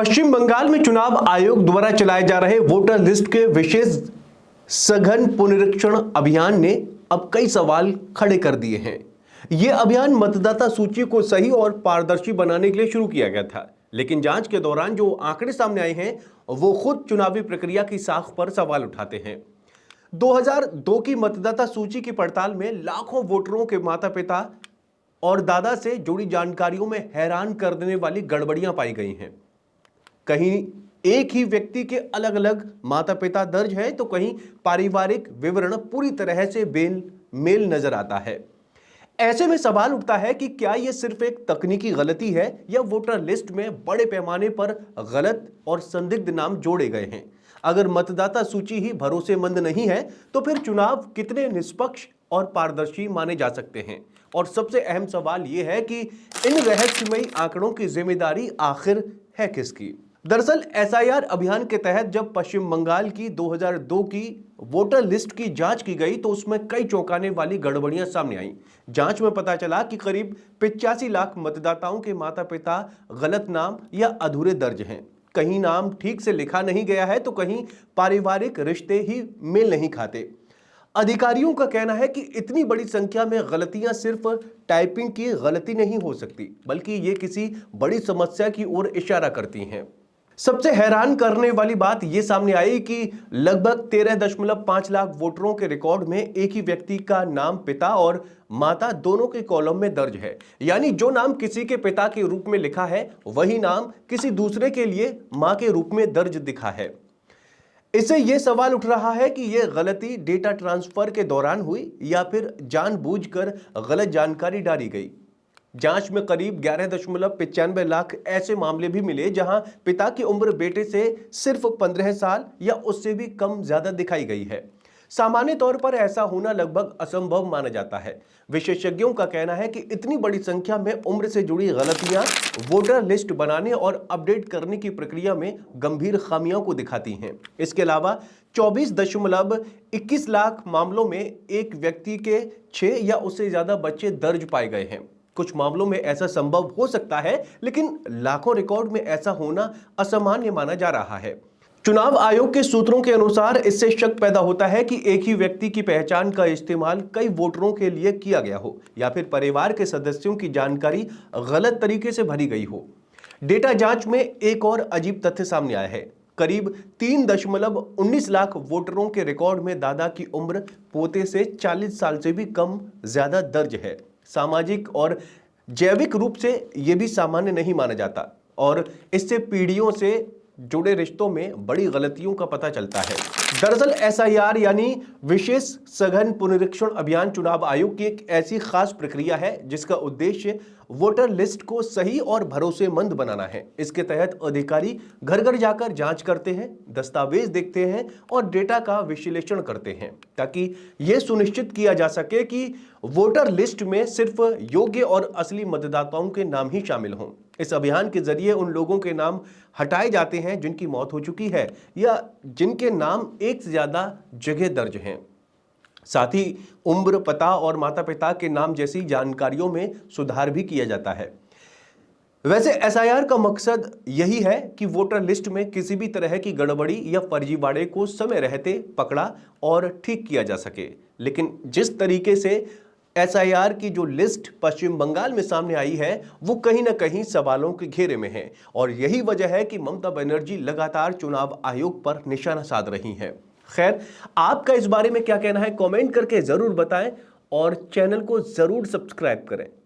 पश्चिम बंगाल में चुनाव आयोग द्वारा चलाए जा रहे वोटर लिस्ट के विशेष सघन पुनरीक्षण अभियान ने अब कई सवाल खड़े कर दिए हैं। यह अभियान मतदाता सूची को सही और पारदर्शी बनाने के लिए शुरू किया गया था, लेकिन जांच के दौरान जो आंकड़े सामने आए हैं वो खुद चुनावी प्रक्रिया की साख पर सवाल उठाते हैं। 2002 की मतदाता सूची की पड़ताल में लाखों वोटरों के माता पिता और दादा से जुड़ी जानकारियों में हैरान कर देने वाली गड़बड़ियां पाई गई हैं। कहीं एक ही व्यक्ति के अलग अलग माता पिता दर्ज है तो कहीं पारिवारिक विवरण पूरी तरह से बेमेल नजर आता है। ऐसे में सवाल उठता है कि क्या यह सिर्फ एक तकनीकी गलती है या वोटर लिस्ट में बड़े पैमाने पर गलत और संदिग्ध नाम जोड़े गए हैं। अगर मतदाता सूची ही भरोसेमंद नहीं है तो फिर चुनाव कितने निष्पक्ष और पारदर्शी माने जा सकते हैं। और सबसे अहम सवाल यह है कि इन रहस्यमयी आंकड़ों की जिम्मेदारी आखिर है किसकी। दरअसल एसआईआर अभियान के तहत जब पश्चिम बंगाल की 2002 की वोटर लिस्ट की जांच की गई तो उसमें कई चौंकाने वाली गड़बड़ियां सामने आईं। जांच में पता चला कि करीब 85 लाख मतदाताओं के माता पिता गलत नाम या अधूरे दर्ज हैं। कहीं नाम ठीक से लिखा नहीं गया है तो कहीं पारिवारिक रिश्ते ही मेल नहीं खाते। अधिकारियों का कहना है कि इतनी बड़ी संख्या में गलतियां सिर्फ टाइपिंग की गलती नहीं हो सकती, बल्कि ये किसी बड़ी समस्या की ओर इशारा करती हैं। सबसे हैरान करने वाली बात यह सामने आई कि लगभग 13.5 लाख वोटरों के रिकॉर्ड में एक ही व्यक्ति का नाम पिता और माता दोनों के कॉलम में दर्ज है। यानी जो नाम किसी के पिता के रूप में लिखा है वही नाम किसी दूसरे के लिए मां के रूप में दर्ज दिखा है। इससे यह सवाल उठ रहा है कि यह गलती डेटा ट्रांसफर के दौरान हुई या फिर जानबूझकर गलत जानकारी डाली गई। जांच में करीब 11.95 लाख ऐसे मामले भी मिले जहां पिता की उम्र बेटे से सिर्फ 15 साल या उससे भी कम ज्यादा दिखाई गई है। सामान्य तौर पर ऐसा होना लगभग असंभव माना जाता है। विशेषज्ञों का कहना है कि इतनी बड़ी संख्या में उम्र से जुड़ी गलतियां वोटर लिस्ट बनाने और अपडेट करने की प्रक्रिया में गंभीर खामियों को दिखाती हैं। इसके अलावा 24.21 लाख मामलों में एक व्यक्ति के 6 या उससे ज्यादा बच्चे दर्ज पाए गए हैं। कुछ मामलों में ऐसा संभव हो सकता है, लेकिन लाखों रिकॉर्ड में ऐसा होना असामान्य माना जा रहा है। चुनाव आयोग के सूत्रों के अनुसार इससे शक पैदा होता है कि एक ही व्यक्ति की पहचान का इस्तेमाल कई वोटरों के लिए किया गया हो या फिर परिवार के सदस्यों की जानकारी गलत तरीके से भरी गई हो। डेटा जांच में एक और अजीब तथ्य सामने आया है। करीब 3.19 लाख वोटरों के रिकॉर्ड में दादा की उम्र पोते से 40 साल से भी कम ज्यादा दर्ज है। सामाजिक और जैविक रूप से यह भी सामान्य नहीं माना जाता और इससे पीढ़ियों से जुड़े रिश्तों में बड़ी गलतियों का पता चलता है। दरअसल एसआईआर यानी विशेष सघन पुनरीक्षण अभियान चुनाव आयोग की एक ऐसी खास प्रक्रिया है जिसका उद्देश्य वोटर लिस्ट को सही और भरोसेमंद बनाना है। इसके तहत अधिकारी घर घर जाकर जांच करते हैं, दस्तावेज देखते हैं और डेटा का विश्लेषण करते हैं ताकि यह सुनिश्चित किया जा सके कि वोटर लिस्ट में सिर्फ योग्य और असली मतदाताओं के नाम ही शामिल हों। इस अभियान के जरिए उन लोगों के नाम हटाए जाते हैं जिनकी मौत हो चुकी है या जिनके नाम एक से ज्यादा जगह दर्ज हैं। साथ ही उम्र, पता और माता पिता के नाम जैसी जानकारियों में सुधार भी किया जाता है। वैसे एसआईआर का मकसद यही है कि वोटर लिस्ट में किसी भी तरह की गड़बड़ी या फर्जीवाड़े को समय रहते पकड़ा और ठीक किया जा सके। लेकिन जिस तरीके से एसआईआर की जो लिस्ट पश्चिम बंगाल में सामने आई है वो कहीं ना कहीं सवालों के घेरे में है और यही वजह है कि ममता बनर्जी लगातार चुनाव आयोग पर निशाना साध रही हैं। खैर, आपका इस बारे में क्या कहना है कमेंट करके जरूर बताएं और चैनल को जरूर सब्सक्राइब करें।